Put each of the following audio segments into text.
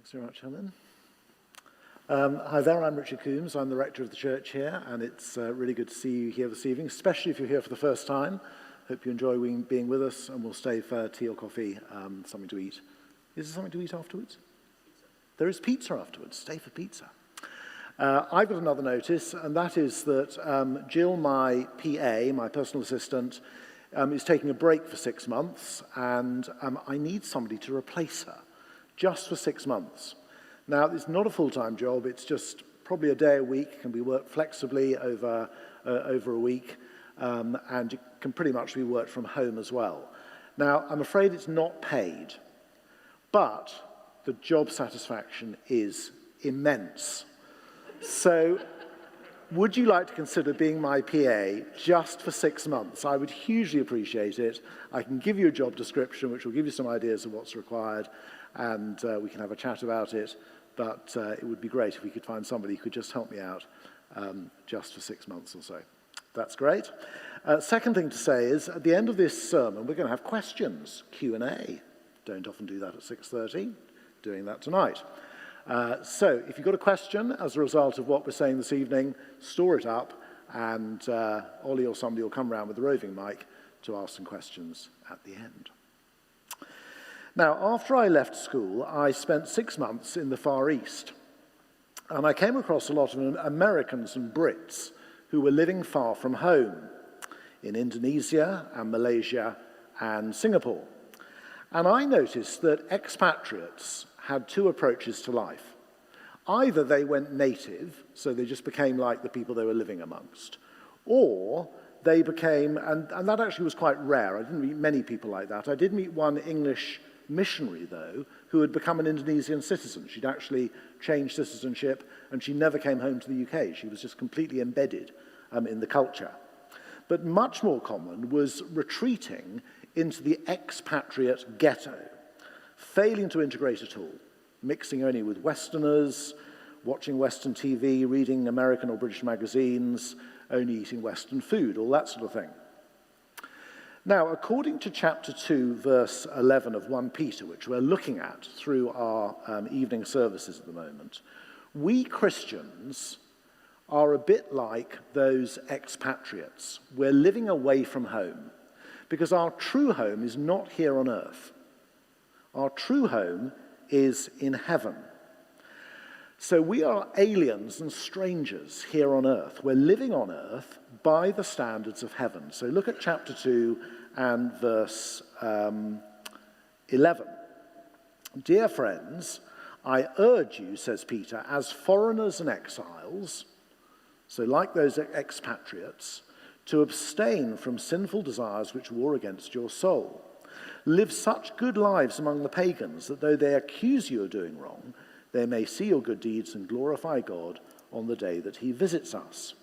Thanks very much, Helen. Hi there, I'm Richard Coombs. I'm the rector of the church here, and it's really good to see you here this evening, especially if you're here for the first time. Hope you enjoy being with us, and we'll stay for tea or coffee, something to eat. Is there something to eat afterwards? Pizza. There is pizza afterwards. Stay for pizza. I've got another notice, and that is that Jill, my PA, my personal assistant, is taking a break for 6 months, and I need somebody to replace her, just for 6 months. Now, it's not a full-time job, it's just probably a day a week, can be worked flexibly over a week, and it can pretty much be worked from home as well. Now, I'm afraid it's not paid, but the job satisfaction is immense. So, would you like to consider being my PA just for 6 months? I would hugely appreciate it. I can give you a job description, which will give you some ideas of what's required, and we can have a chat about it. But it would be great if we could find somebody who could just help me out just for 6 months or so. That's great. Second thing to say is, at the end of this sermon, we're going to have questions, Q&A. Don't often do that at 6:30. Doing that tonight. So if you've got a question as a result of what we're saying this evening, store it up, and Ollie or somebody will come around with a roving mic to ask some questions at the end. Now, after I left school, I spent 6 months in the Far East, and I came across a lot of Americans and Brits who were living far from home in Indonesia and Malaysia and Singapore. And I noticed that expatriates had two approaches to life. Either they went native, so they just became like the people they were living amongst, or they became, and that actually was quite rare, I didn't meet many people like that. I did meet one English missionary, though, who had become an Indonesian citizen. She'd actually changed citizenship, and she never came home to the UK. She was just completely embedded in the culture. But much more common was retreating into the expatriate ghetto, failing to integrate at all, mixing only with Westerners, watching Western TV, reading American or British magazines, only eating Western food, all that sort of thing. Now, according to chapter 2, verse 11 of 1 Peter, which we're looking at through our evening services at the moment, we Christians are a bit like those expatriates. We're living away from home because our true home is not here on earth. Our true home is in heaven. So we are aliens and strangers here on earth. We're living on earth by the standards of heaven. So look at chapter 2 and verse 11. Dear friends, I urge you, says Peter, as foreigners and exiles, so like those expatriates, to abstain from sinful desires which war against your soul. Live such good lives among the pagans that though they accuse you of doing wrong, they may see your good deeds and glorify God on the day that he visits us.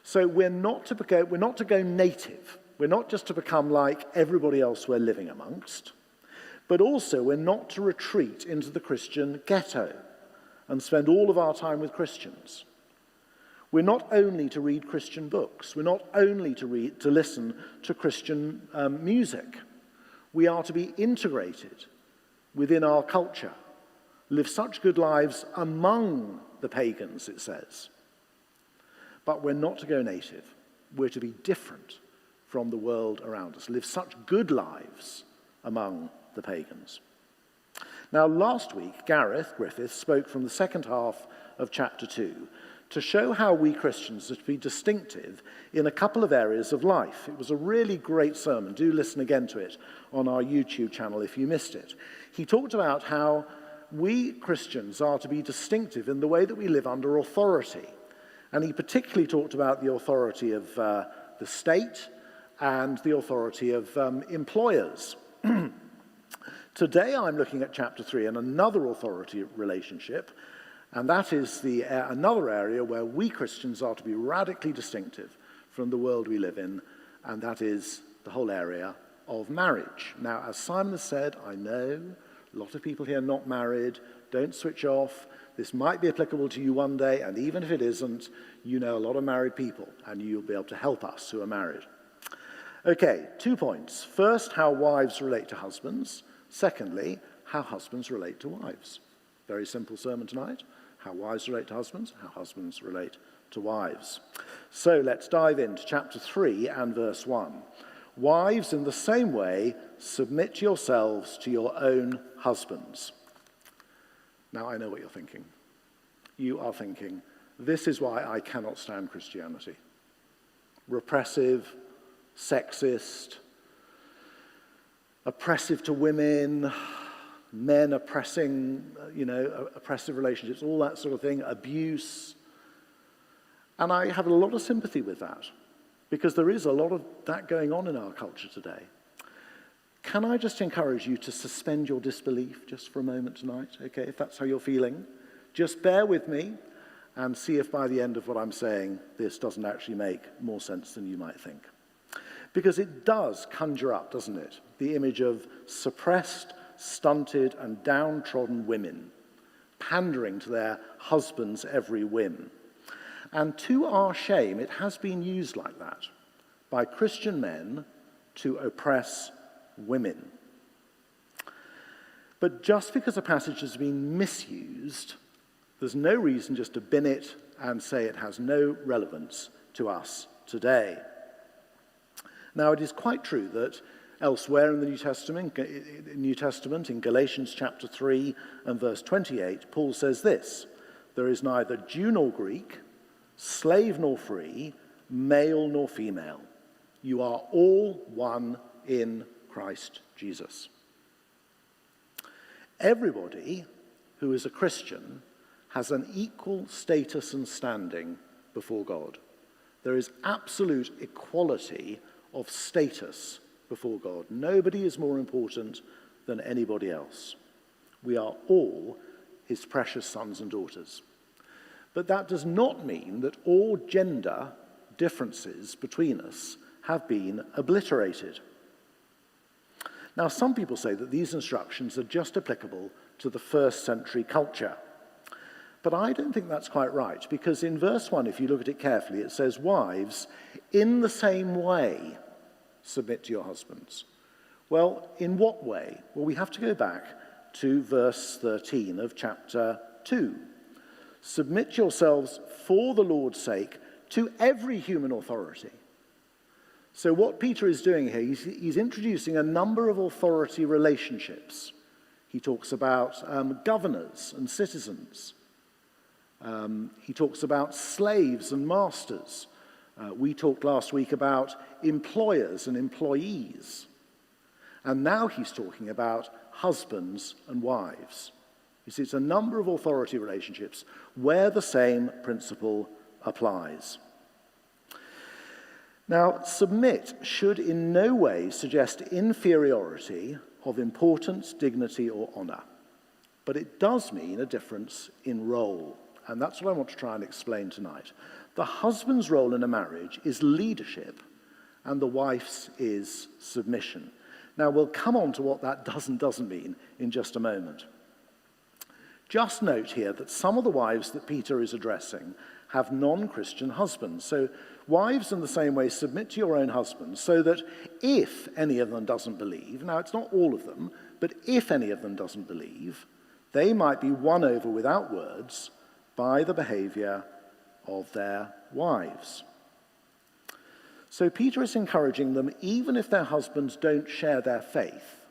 So we're not to go native. We're not just to become like everybody else we're living amongst, but also we're not to retreat into the Christian ghetto and spend all of our time with Christians. We're not only to read Christian books. We're not only to listen to Christian music. We are to be integrated within our culture. Live such good lives among the pagans, it says. But we're not to go native. We're to be different from the world around us. Live such good lives among the pagans. Now, last week, Gareth Griffith spoke from the second half of chapter 2 to show how we Christians are to be distinctive in a couple of areas of life. It was a really great sermon. Do listen again to it on our YouTube channel if you missed it. He talked about how we Christians are to be distinctive in the way that we live under authority. And he particularly talked about the authority of the state and the authority of employers. Today I'm looking at chapter 3 and another authority relationship, and that is another area where we Christians are to be radically distinctive from the world we live in, and that is the whole area of marriage. Now, as Simon has said, I know a lot of people here are not married. Don't switch off. This might be applicable to you one day, and even if it isn't, you know a lot of married people, and you'll be able to help us who are married. Okay, 2 points. First, how wives relate to husbands. Secondly, how husbands relate to wives. Very simple sermon tonight. How wives relate to husbands, how husbands relate to wives. So let's dive into chapter 3 and verse 1. Wives, in the same way, submit yourselves to your own husbands. Now, I know what you're thinking. You are thinking, this is why I cannot stand Christianity. Repressive, sexist, oppressive to women, men oppressing, oppressive relationships, all that sort of thing, abuse. And I have a lot of sympathy with that, because there is a lot of that going on in our culture today. Can I just encourage you to suspend your disbelief just for a moment tonight, okay, if that's how you're feeling? Just bear with me and see if by the end of what I'm saying, this doesn't actually make more sense than you might think. Because it does conjure up, doesn't it, the image of suppressed, stunted, and downtrodden women, pandering to their husbands' every whim. And to our shame, it has been used like that by Christian men to oppress women. But just because a passage has been misused, there's no reason just to bin it and say it has no relevance to us today. Now, it is quite true that elsewhere in the New Testament, in Galatians chapter 3 and verse 28, Paul says this: there is neither Jew nor Greek, slave nor free, male nor female. You are all one in Christ Jesus. Everybody who is a Christian has an equal status and standing before God. There is absolute equality of status before God. Nobody is more important than anybody else. We are all his precious sons and daughters. But that does not mean that all gender differences between us have been obliterated. Now, some people say that these instructions are just applicable to the first century culture. But I don't think that's quite right, because in verse 1, if you look at it carefully, it says, wives, in the same way, submit to your husbands. Well, in what way? Well, we have to go back to verse 13 of chapter 2. Submit yourselves for the Lord's sake to every human authority. So what Peter is doing here, he's introducing a number of authority relationships. He talks about governors and citizens. He talks about slaves and masters. We talked last week about employers and employees. And now he's talking about husbands and wives. You see, it's a number of authority relationships where the same principle applies. Now, submit should in no way suggest inferiority of importance, dignity, or honor. But it does mean a difference in role. And that's what I want to try and explain tonight. The husband's role in a marriage is leadership, and the wife's is submission. Now, we'll come on to what that does and doesn't mean in just a moment. Just note here that some of the wives that Peter is addressing have non-Christian husbands. So, wives, in the same way, submit to your own husbands, so that if any of them doesn't believe, now it's not all of them, but if any of them doesn't believe, they might be won over without words by the behavior of their wives. So Peter is encouraging them, even if their husbands don't share their faith,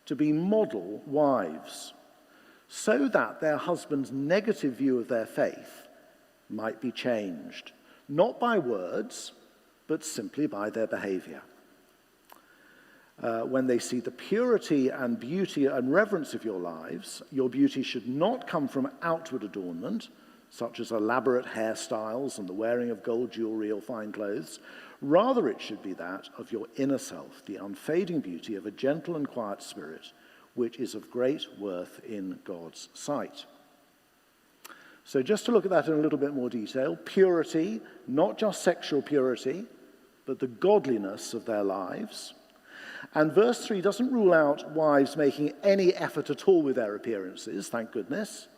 to be model wives, so that their husband's negative view of their faith might be changed, not by words, but simply by their behavior. When they see the purity and beauty and reverence of your lives, your beauty should not come from outward adornment, such as elaborate hairstyles and the wearing of gold jewelry or fine clothes. Rather, it should be that of your inner self, the unfading beauty of a gentle and quiet spirit, which is of great worth in God's sight. So just to look at that in a little bit more detail, purity, not just sexual purity, but the godliness of their lives. And verse 3 doesn't rule out wives making any effort at all with their appearances, thank goodness.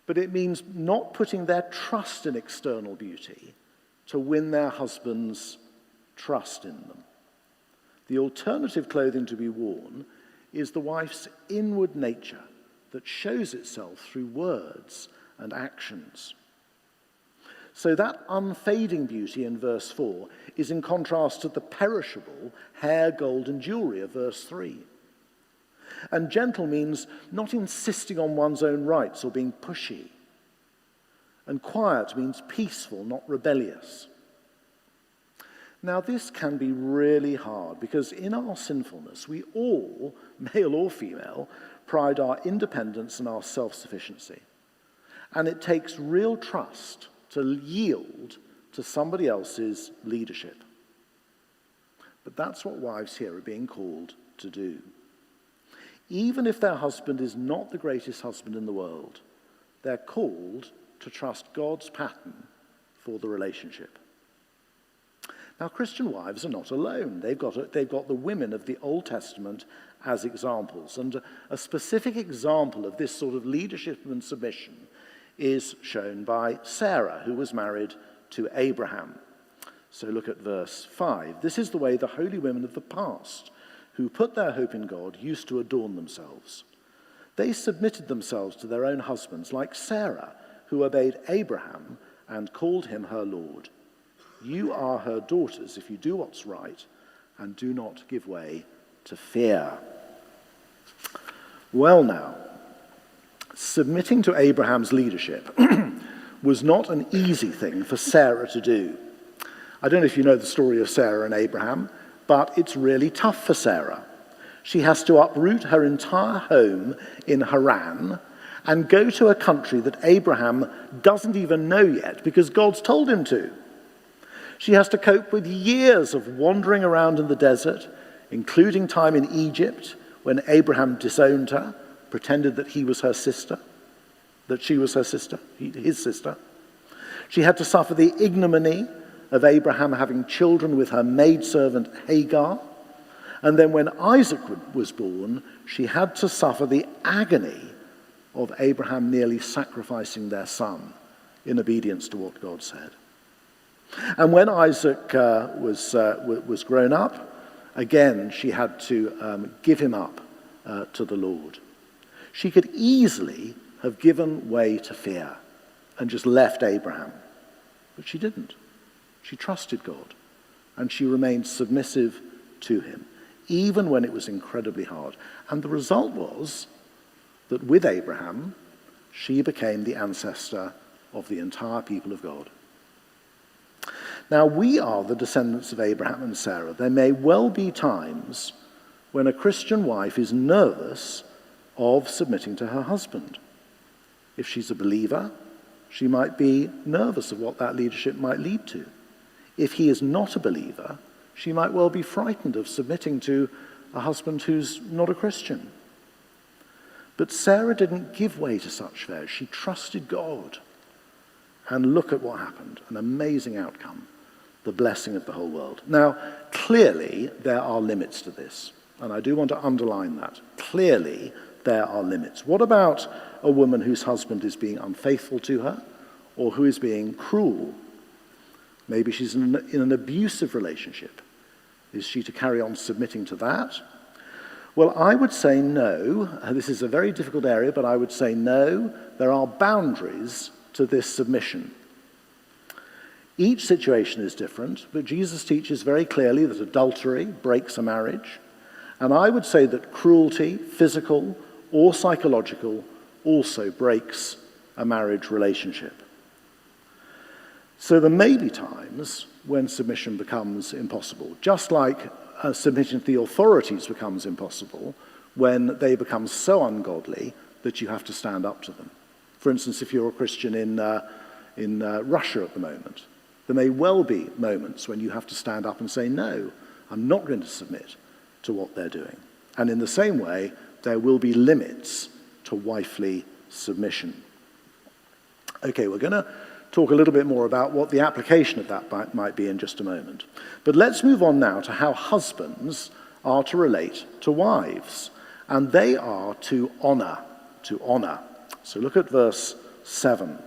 But it means not putting their trust in external beauty to win their husband's trust in them. The alternative clothing to be worn is the wife's inward nature, that shows itself through words and actions. So that unfading beauty in verse 4 is in contrast to the perishable hair, gold, and jewelry of verse 3. And gentle means not insisting on one's own rights or being pushy. And quiet means peaceful, not rebellious. Now, this can be really hard because in our sinfulness, we all, male or female, pride our independence and our self-sufficiency. And it takes real trust to yield to somebody else's leadership. But that's what wives here are being called to do. Even if their husband is not the greatest husband in the world, they're called to trust God's pattern for the relationship. Now, Christian wives are not alone. They've got the women of the Old Testament as examples. And a specific example of this sort of leadership and submission is shown by Sarah, who was married to Abraham. So look at verse 5. This is the way the holy women of the past, who put their hope in God, used to adorn themselves. They submitted themselves to their own husbands, like Sarah, who obeyed Abraham and called him her Lord. You are her daughters if you do what's right and do not give way to fear. Well now, submitting to Abraham's leadership was not an easy thing for Sarah to do. I don't know if you know the story of Sarah and Abraham, but it's really tough for Sarah. She has to uproot her entire home in Haran and go to a country that Abraham doesn't even know yet because God's told him to. She has to cope with years of wandering around in the desert, including time in Egypt when Abraham disowned her, pretended that he was her sister, that she was her sister, his sister. She had to suffer the ignominy of Abraham having children with her maidservant Hagar. And then when Isaac was born, she had to suffer the agony of Abraham nearly sacrificing their son in obedience to what God said. And when Isaac was grown up, again, she had to give him up to the Lord. She could easily have given way to fear and just left Abraham, but she didn't. She trusted God, and she remained submissive to him, even when it was incredibly hard. And the result was that with Abraham, she became the ancestor of the entire people of God. Now, we are the descendants of Abraham and Sarah. There may well be times when a Christian wife is nervous of submitting to her husband. If she's a believer, she might be nervous of what that leadership might lead to. If he is not a believer, she might well be frightened of submitting to a husband who's not a Christian. But Sarah didn't give way to such fears. She trusted God. And look at what happened. An amazing outcome. The blessing of the whole world. Now, clearly, there are limits to this. And I do want to underline that. Clearly, there are limits. What about a woman whose husband is being unfaithful to her or who is being cruel? Maybe she's in an abusive relationship. Is she to carry on submitting to that? Well, I would say no. This is a very difficult area, but I would say no. There are boundaries to this submission. Each situation is different, but Jesus teaches very clearly that adultery breaks a marriage. And I would say that cruelty, physical or psychological, also breaks a marriage relationship. So there may be times when submission becomes impossible, just like submission to the authorities becomes impossible when they become so ungodly that you have to stand up to them. For instance, if you're a Christian in Russia at the moment, there may well be moments when you have to stand up and say, no, I'm not going to submit to what they're doing. And in the same way, there will be limits to wifely submission. Okay, we're going to talk a little bit more about what the application of that might be in just a moment. But let's move on now to how husbands are to relate to wives. And they are to honor, to honor. So look at verse 7.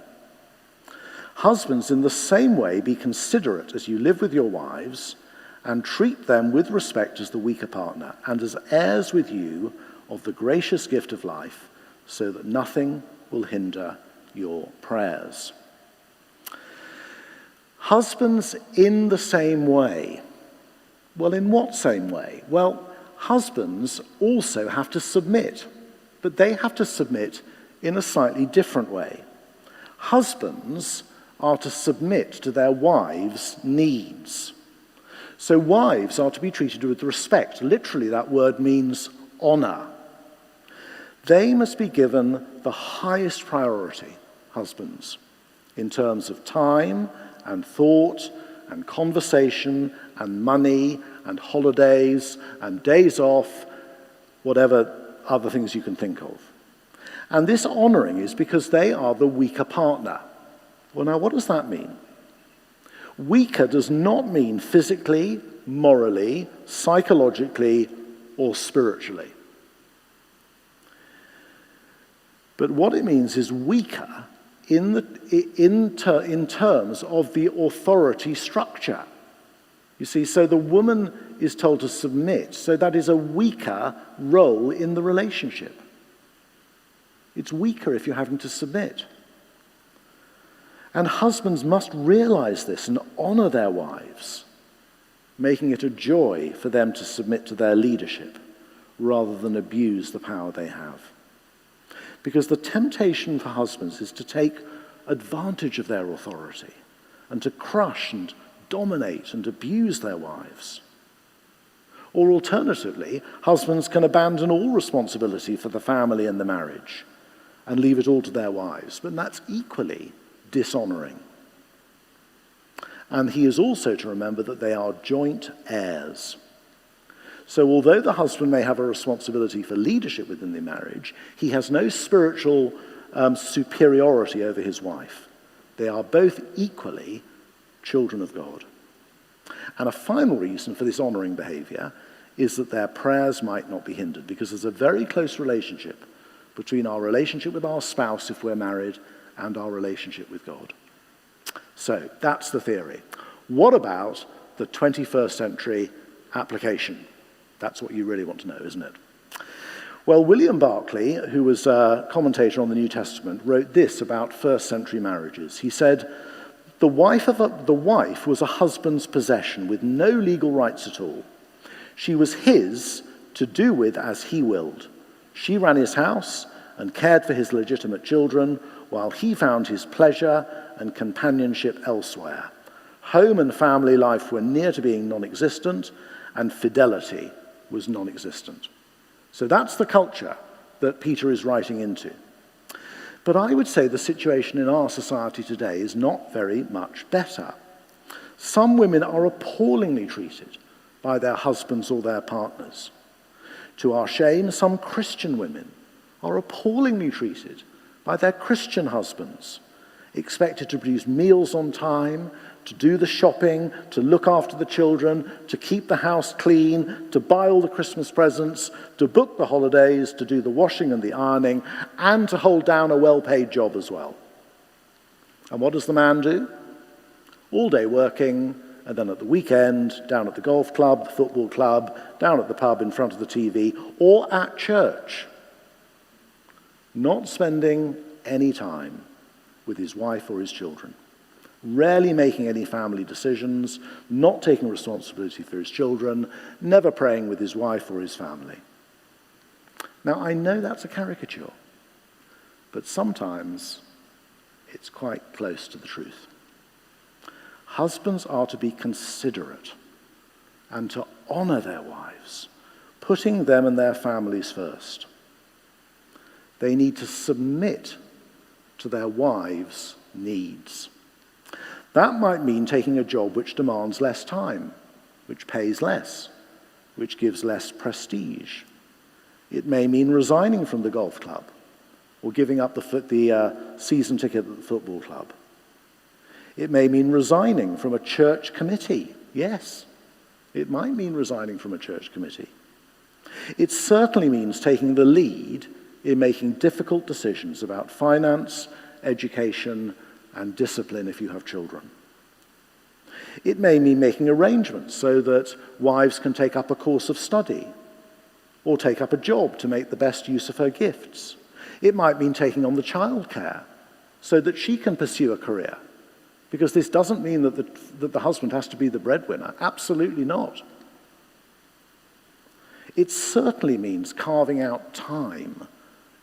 Husbands, in the same way, be considerate as you live with your wives, and treat them with respect as the weaker partner, and as heirs with you of the gracious gift of life, so that nothing will hinder your prayers. Husbands in the same way. Well, in what same way? Well, husbands also have to submit, but they have to submit in a slightly different way. Husbands are to submit to their wives' needs. So wives are to be treated with respect. Literally, that word means honor. They must be given the highest priority, husbands, in terms of time and thought and conversation and money and holidays and days off, whatever other things you can think of. And this honoring is because they are the weaker partner. Well, now, what does that mean? Weaker does not mean physically, morally, psychologically, or spiritually. But what it means is weaker in terms of the authority structure. You see, so the woman is told to submit, so that is a weaker role in the relationship. It's weaker if you're having to submit. And husbands must realize this and honor their wives, making it a joy for them to submit to their leadership rather than abuse the power they have. Because the temptation for husbands is to take advantage of their authority and to crush and dominate and abuse their wives. Or alternatively, husbands can abandon all responsibility for the family and the marriage and leave it all to their wives. But that's equally dishonoring. And he is also to remember that they are joint heirs. So although the husband may have a responsibility for leadership within the marriage, he has no spiritual superiority over his wife. They are both equally children of God. And a final reason for this honoring behavior is that their prayers might not be hindered, because there's a very close relationship between our relationship with our spouse, if we're married, and our relationship with God. So that's the theory. What about the 21st century application? That's what you really want to know, isn't it? Well, William Barclay, who was a commentator on the New Testament, wrote this about first century marriages. He said, the wife was a husband's possession with no legal rights at all. She was his to do with as he willed. She ran his house and cared for his legitimate children, while he found his pleasure and companionship elsewhere. Home and family life were near to being non-existent, and fidelity was non-existent. So that's the culture that Peter is writing into. But I would say the situation in our society today is not very much better. Some women are appallingly treated by their husbands or their partners. To our shame, some Christian women are appallingly treated by their Christian husbands, expected to produce meals on time, to do the shopping, to look after the children, to keep the house clean, to buy all the Christmas presents, to book the holidays, to do the washing and the ironing, and to hold down a well-paid job as well. And what does the man do? All day working, and then at the weekend, down at the golf club, the football club, down at the pub in front of the TV, or at church, not spending any time with his wife or his children, rarely making any family decisions, not taking responsibility for his children, never praying with his wife or his family. Now, I know that's a caricature, but sometimes it's quite close to the truth. Husbands are to be considerate and to honor their wives, putting them and their families first. They need to submit to their wives' needs. That might mean taking a job which demands less time, which pays less, which gives less prestige. It may mean resigning from the golf club or giving up the season ticket at the football club. It may mean resigning from a church committee. Yes, it might mean resigning from a church committee. It certainly means taking the lead in making difficult decisions about finance, education, and discipline if you have children. It may mean making arrangements so that wives can take up a course of study or take up a job to make the best use of her gifts. It might mean taking on the childcare so that she can pursue a career. Because this doesn't mean that the husband has to be the breadwinner. Absolutely not. It certainly means carving out time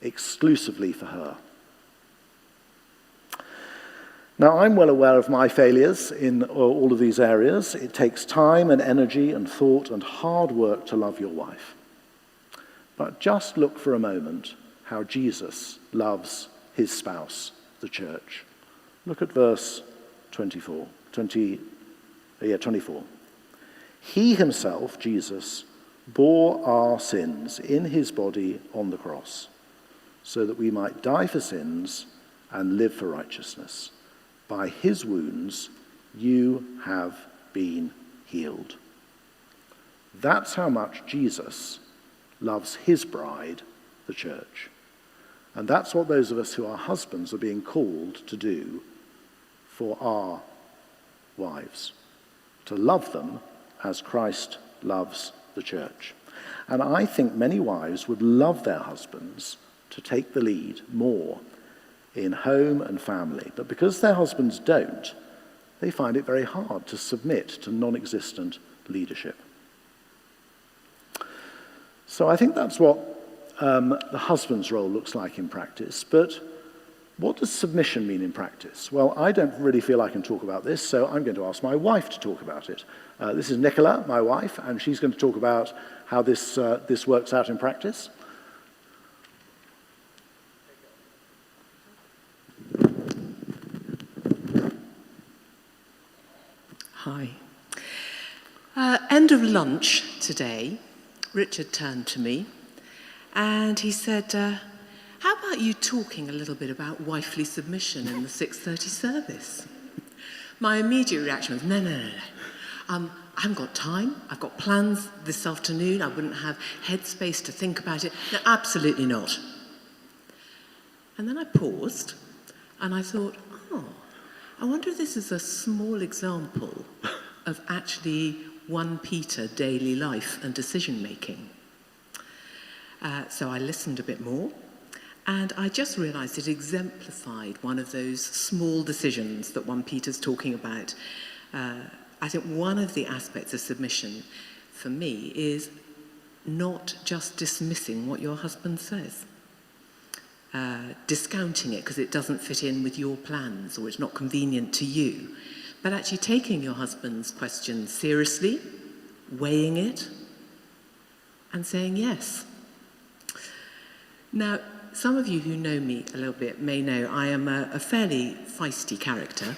exclusively for her. Now, I'm well aware of my failures in all of these areas. It takes time and energy and thought and hard work to love your wife. But just look for a moment how Jesus loves his spouse, the church. Look at verse 24. He himself, Jesus, bore our sins in his body on the cross, so that we might die for sins and live for righteousness. By his wounds you have been healed. That's how much Jesus loves his bride, the church. And that's what those of us who are husbands are being called to do for our wives, to love them as Christ loves the church. And I think many wives would love their husbands to take the lead more in home and family. But because their husbands don't, they find it very hard to submit to non-existent leadership. So I think that's what the husband's role looks like in practice. But what does submission mean in practice? Well, I don't really feel I can talk about this, so I'm going to ask my wife to talk about it. This is Nicola, my wife, and she's going to talk about how this works out in practice. Hi. End of lunch today, Richard turned to me and he said, how about you talking a little bit about wifely submission in the 6:30 service? My immediate reaction was, no. I haven't got time. I've got plans this afternoon. I wouldn't have headspace to think about it. No, absolutely not. And then I paused and I thought, I wonder if this is a small example of actually 1 Peter daily life and decision making. So I listened a bit more, and I just realised it exemplified one of those small decisions that 1 Peter's talking about. I think one of the aspects of submission for me is not just dismissing what your husband says. Discounting it because it doesn't fit in with your plans or it's not convenient to you, but actually taking your husband's question seriously, weighing it, and saying yes. Now, some of you who know me a little bit may know I am a fairly feisty character,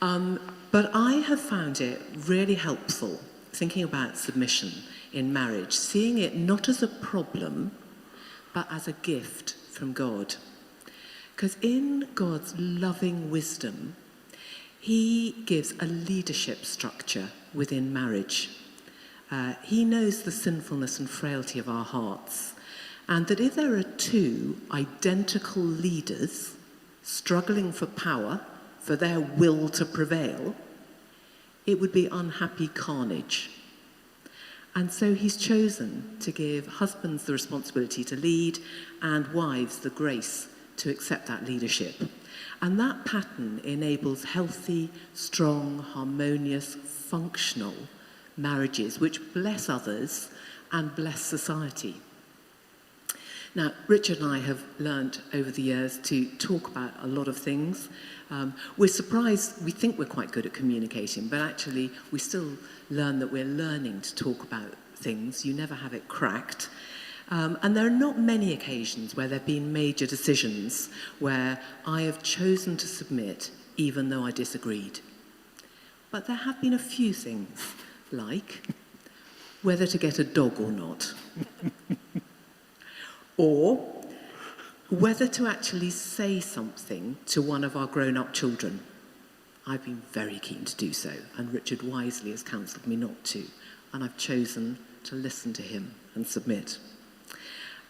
but I have found it really helpful thinking about submission in marriage, seeing it not as a problem, but as a gift from God. Because in God's loving wisdom, he gives a leadership structure within marriage. He knows the sinfulness and frailty of our hearts, and that if there are 2 identical leaders struggling for power, for their will to prevail, it would be unhappy carnage. And so he's chosen to give husbands the responsibility to lead and wives the grace to accept that leadership. And that pattern enables healthy, strong, harmonious, functional marriages which bless others and bless society. Now, Richard and I have learned over the years to talk about a lot of things. We're surprised, we think we're quite good at communicating, but actually we still learn that we're learning to talk about things. You never have it cracked. And there are not many occasions where there have been major decisions where I have chosen to submit even though I disagreed. But there have been a few things, like whether to get a dog or not, or whether to actually say something to one of our grown-up children. I've been very keen to do so, and Richard wisely has counselled me not to, and I've chosen to listen to him and submit.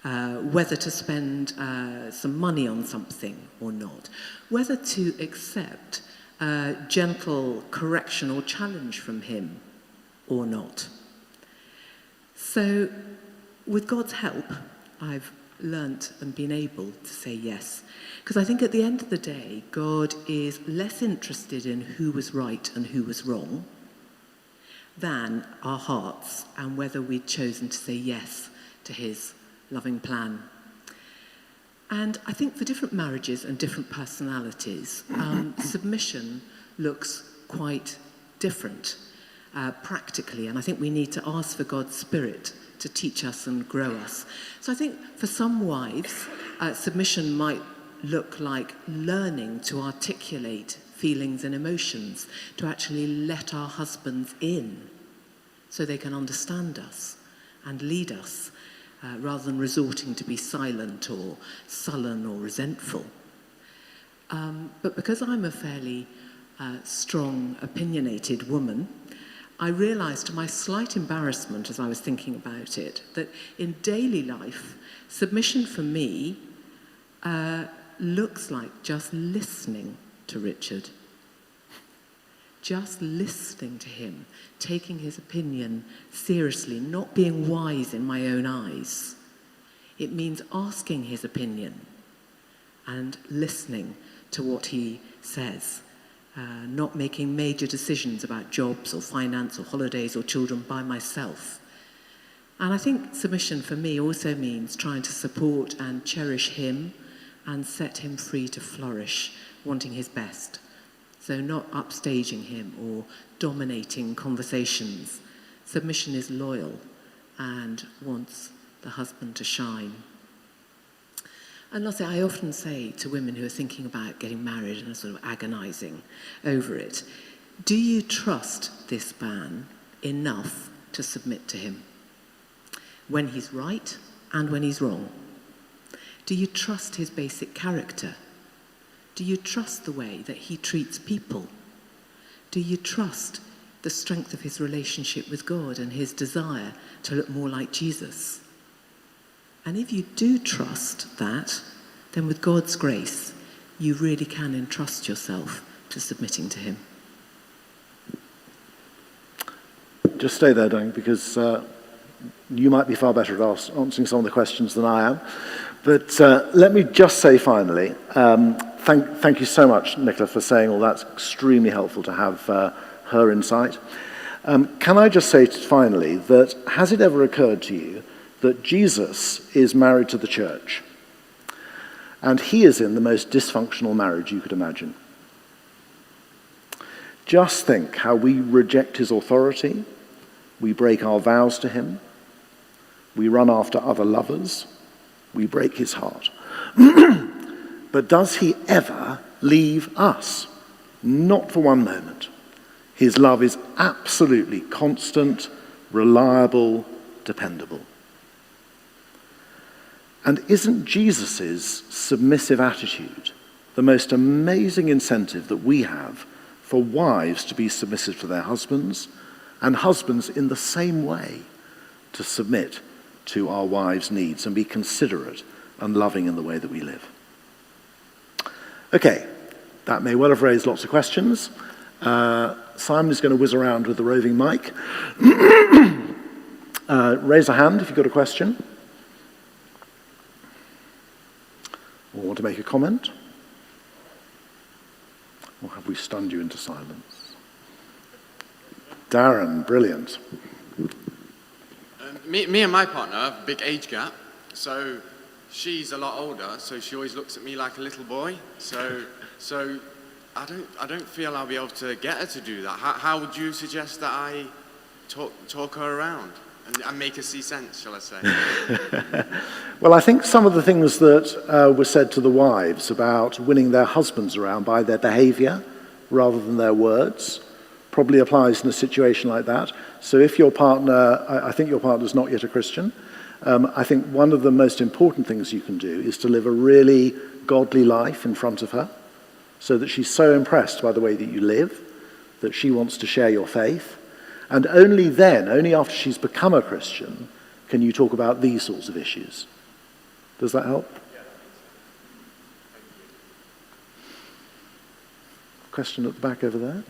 Whether to spend some money on something or not, whether to accept gentle correction or challenge from him or not. So, with God's help, I've learnt and been able to say yes. Because I think at the end of the day, God is less interested in who was right and who was wrong than our hearts and whether we'd chosen to say yes to his loving plan. And I think for different marriages and different personalities, submission looks quite different practically. And I think we need to ask for God's Spirit to teach us and grow us. So I think for some wives, submission might look like learning to articulate feelings and emotions, to actually let our husbands in so they can understand us and lead us, rather than resorting to be silent or sullen or resentful. But because I'm a fairly strong, opinionated woman, I realised to my slight embarrassment as I was thinking about it, that in daily life, submission for me looks like just listening to Richard. Just listening to him, taking his opinion seriously, not being wise in my own eyes. It means asking his opinion and listening to what he says, not making major decisions about jobs or finance or holidays or children by myself. And I think submission for me also means trying to support and cherish him and set him free to flourish, wanting his best. So not upstaging him or dominating conversations. Submission is loyal and wants the husband to shine. And lastly, I often say to women who are thinking about getting married and are sort of agonizing over it, do you trust this man enough to submit to him? When he's right and when he's wrong? Do you trust his basic character? Do you trust the way that he treats people? Do you trust the strength of his relationship with God and his desire to look more like Jesus? And if you do trust that, then with God's grace, you really can entrust yourself to submitting to him. Just stay there, Doug, because you might be far better at answering some of the questions than I am. But let me just say finally, thank you so much, Nicola, for saying all that's extremely helpful to have her insight. Can I just say finally that has it ever occurred to you that Jesus is married to the church and he is in the most dysfunctional marriage you could imagine? Just think how we reject his authority, we break our vows to him, we run after other lovers, we break his heart. But does he ever leave us? Not for one moment. His love is absolutely constant, reliable, dependable. And isn't Jesus' submissive attitude the most amazing incentive that we have for wives to be submissive to their husbands, and husbands in the same way to submit to our wives' needs and be considerate and loving in the way that we live? Okay, that may well have raised lots of questions. Simon is going to whiz around with the roving mic. Raise a hand if you've got a question or want to make a comment. Or have we stunned you into silence? Darren, brilliant. Me and my partner have a big age gap, so she's a lot older, so she always looks at me like a little boy. So I don't feel I'll be able to get her to do that. How would you suggest that I talk her around and make her see sense, shall I say? Well, I think some of the things that were said to the wives about winning their husbands around by their behavior rather than their words probably applies in a situation like that. So if your partner, I think your partner's not yet a Christian, I think one of the most important things you can do is to live a really godly life in front of her so that she's so impressed by the way that you live that she wants to share your faith. And only then, only after she's become a Christian, can you talk about these sorts of issues. Does that help? Yeah. Question at the back over there.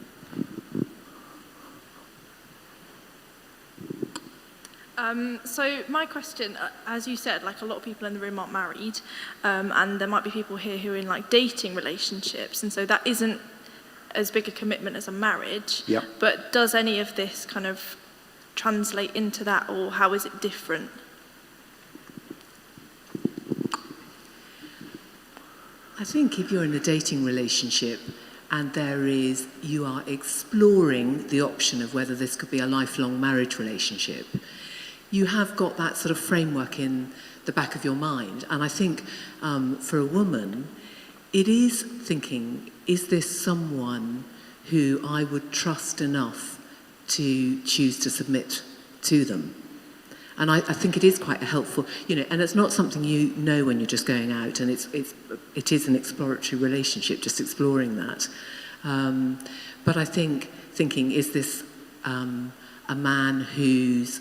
So my question, as you said, like a lot of people in the room aren't married, and there might be people here who are in like dating relationships, and so that isn't as big a commitment as a marriage. Yep. But does any of this kind of translate into that, or how is it different? I think if you're in a dating relationship and you are exploring the option of whether this could be a lifelong marriage relationship, you have got that sort of framework in the back of your mind. And I think for a woman, it is thinking, is this someone who I would trust enough to choose to submit to them? And I think it is quite a helpful, and it's not something you know when you're just going out, and it is an exploratory relationship, just exploring that. But I think thinking, is this a man whose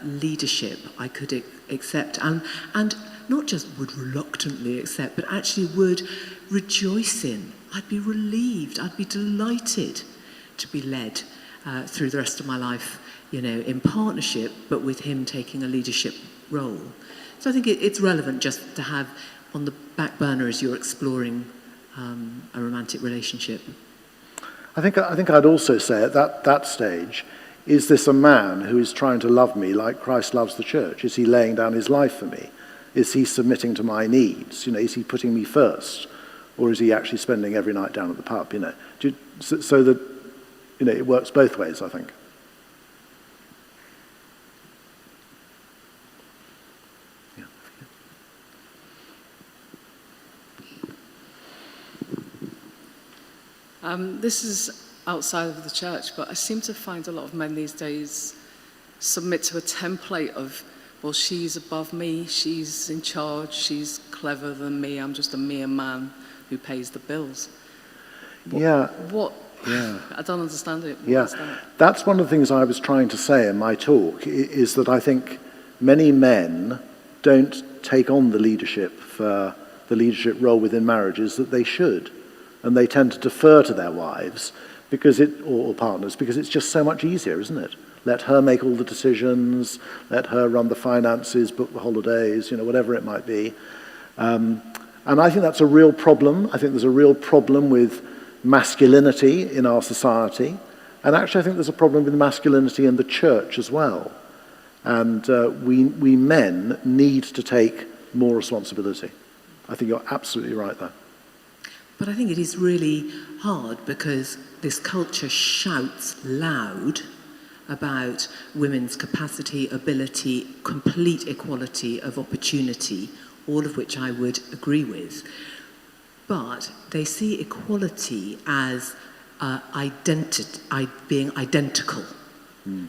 leadership I could accept, and not just would reluctantly accept, but actually would rejoice in. I'd be relieved, I'd be delighted to be led through the rest of my life, in partnership, but with him taking a leadership role. So I think it's relevant just to have on the back burner as you're exploring a romantic relationship. I think I'd also say at that stage, is this a man who is trying to love me like Christ loves the church? Is he laying down his life for me? Is he submitting to my needs? Is he putting me first? Or is he actually spending every night down at the pub? So that it works both ways, I think. This is outside of the church, but I seem to find a lot of men these days submit to a template of, well, she's above me, she's in charge, she's cleverer than me, I'm just a mere man who pays the bills. Yeah. I don't understand it. Yeah, that's one of the things I was trying to say in my talk, is that I think many men don't take on the leadership role within marriages that they should. And they tend to defer to their wives or partners because it's just so much easier, isn't it? Let her make all the decisions, let her run the finances, book the holidays, whatever it might be. And I think that's a real problem. I think there's a real problem with masculinity in our society. And actually I think there's a problem with masculinity in the church as well. And we men need to take more responsibility. I think you're absolutely right there. But I think it is really hard because this culture shouts loud about women's capacity, ability, complete equality of opportunity, all of which I would agree with. But they see equality as being identical. Mm.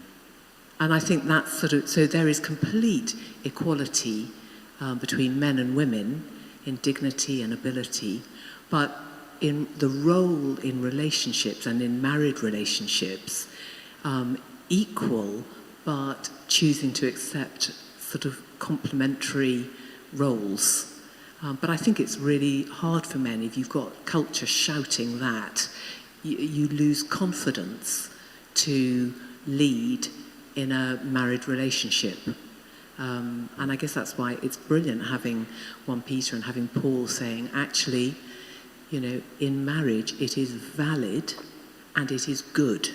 And I think that's so there is complete equality between men and women in dignity and ability. But in the role in relationships and in married relationships, equal, but choosing to accept sort of complementary roles. But I think it's really hard for men if you've got culture shouting that. You lose confidence to lead in a married relationship. And I guess that's why it's brilliant having 1 Peter and having Paul saying, actually, in marriage, it is valid and it is good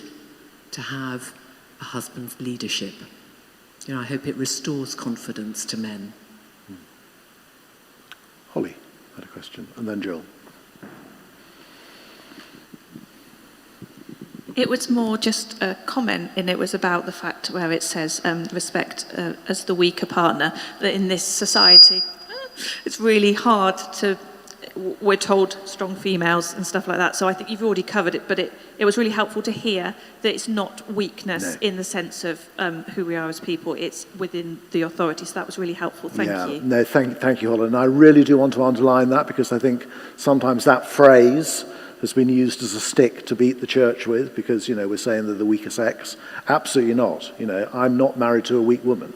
to have a husband's leadership. I hope it restores confidence to men. Holly had a question, and then Jill. It was more just a comment, and it was about the fact where it says respect as the weaker partner, that in this society, it's really hard to, we're told strong females and stuff like that, so I think you've already covered it, but it was really helpful to hear that it's not weakness in the sense of who we are as people, it's within the authority, so that was really helpful. Thank you. No, thank you, Holly, and I really do want to underline that because I think sometimes that phrase has been used as a stick to beat the church with because, we're saying they're the weaker sex. Absolutely not. I'm not married to a weak woman.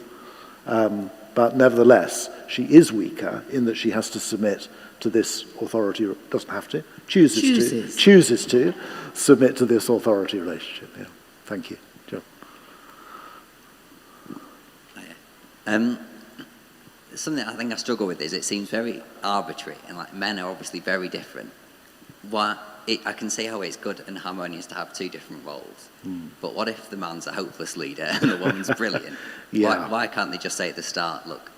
But nevertheless, she is weaker in that she has to submit to this authority, doesn't have to, chooses to submit to this authority relationship. Yeah. Thank you. Joe. Something I think I struggle with is it seems very arbitrary, and like men are obviously very different. I can see how it's good and harmonious to have two different roles, but what if the man's a hopeless leader and the woman's brilliant? Yeah. Why can't they just say at the start, look,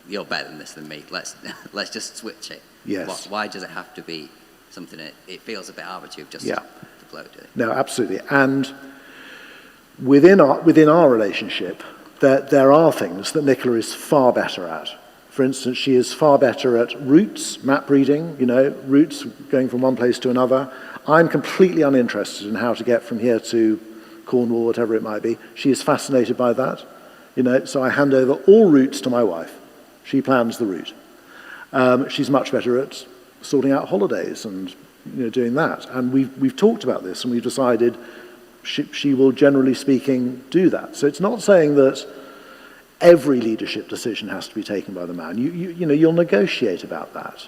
you're better than this than me. Let's just switch it. Yes. Why does it have to be something that it feels a bit arbitrary of just Yeah. the bloke doing? No, absolutely. And within our relationship, there are things that Nicola is far better at. For instance, she is far better at routes, map reading, routes going from one place to another. I'm completely uninterested in how to get from here to Cornwall, whatever it might be. She is fascinated by that, so I hand over all routes to my wife. She plans the route. She's much better at sorting out holidays and doing that. And we've talked about this, and we've decided she will, generally speaking, do that. So it's not saying that every leadership decision has to be taken by the man. You'll negotiate about that.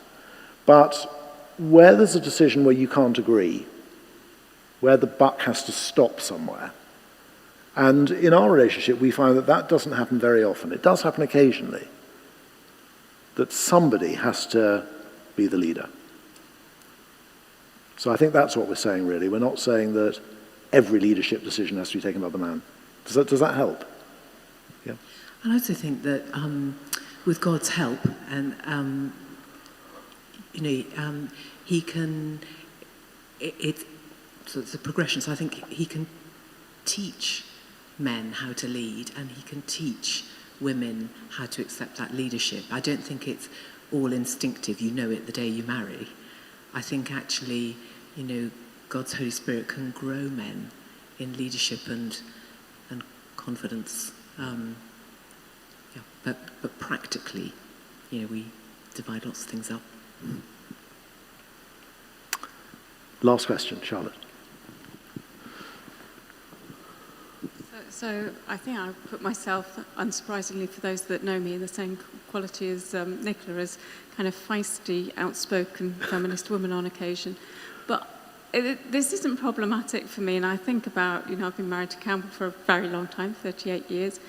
But where there's a decision where you can't agree, where the buck has to stop somewhere, and in our relationship we find that doesn't happen very often. It does happen occasionally, that somebody has to be the leader. So I think that's what we're saying, really. We're not saying that every leadership decision has to be taken by the man. Does that help? Yeah. And I also think that with God's help, and he can. So it's a progression. So I think he can teach men how to lead, and he can teach women how to accept that leadership. I don't think it's all instinctive. You know it the day you marry. I think actually, God's Holy Spirit can grow men in leadership and confidence. But practically, we divide lots of things up. Last question, Charlotte. So I think I put myself, unsurprisingly for those that know me, in the same quality as Nicola, as kind of feisty, outspoken feminist woman on occasion. But this isn't problematic for me, and I think about, I've been married to Campbell for a very long time, 38 years,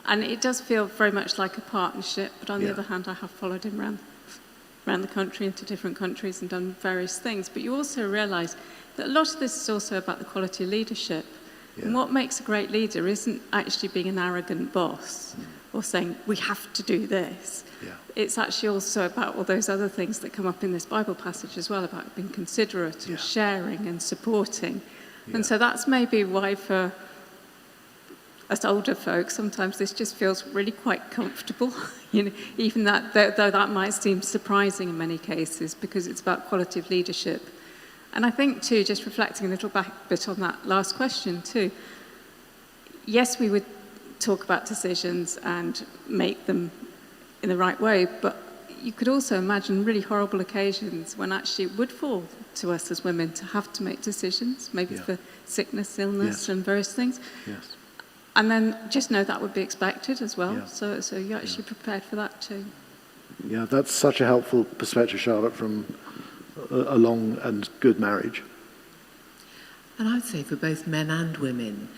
and it does feel very much like a partnership, but on the other hand, I have followed him around the country, into different countries, and done various things. But you also realise that a lot of this is also about the quality of leadership. Yeah. And what makes a great leader isn't actually being an arrogant boss or saying, we have to do this. Yeah. It's actually also about all those other things that come up in this Bible passage as well, about being considerate and sharing and supporting. Yeah. And so that's maybe why for us older folks, sometimes this just feels really quite comfortable, even though that might seem surprising in many cases, because it's about quality of leadership. And I think, too, just reflecting a little bit on that last question, too, yes, we would talk about decisions and make them in the right way, but you could also imagine really horrible occasions when actually it would fall to us as women to have to make decisions, maybe for sickness, illness, and various things. Yes. And then just know that would be expected as well. Yeah. So you're actually prepared for that, too. Yeah, that's such a helpful perspective, Charlotte, from a long and good marriage. And I'd say for both men and women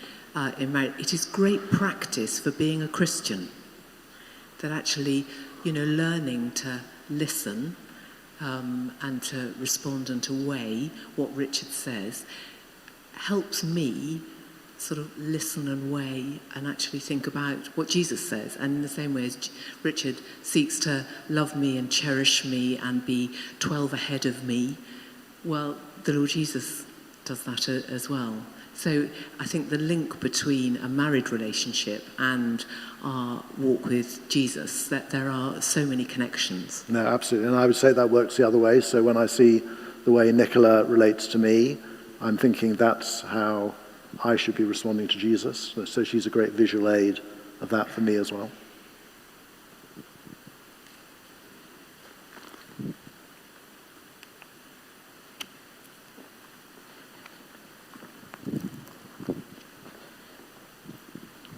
in marriage, it is great practice for being a Christian, that actually, learning to listen and to respond and to weigh what Richard says helps me sort of listen and weigh and actually think about what Jesus says. And in the same way as Richard seeks to love me and cherish me and be 12 ahead of me, well, the Lord Jesus does that as well. So I think the link between a married relationship and our walk with Jesus, that there are so many connections. No, absolutely. And I would say that works the other way. So when I see the way Nicola relates to me, I'm thinking that's how I should be responding to Jesus. So she's a great visual aid of that for me as well.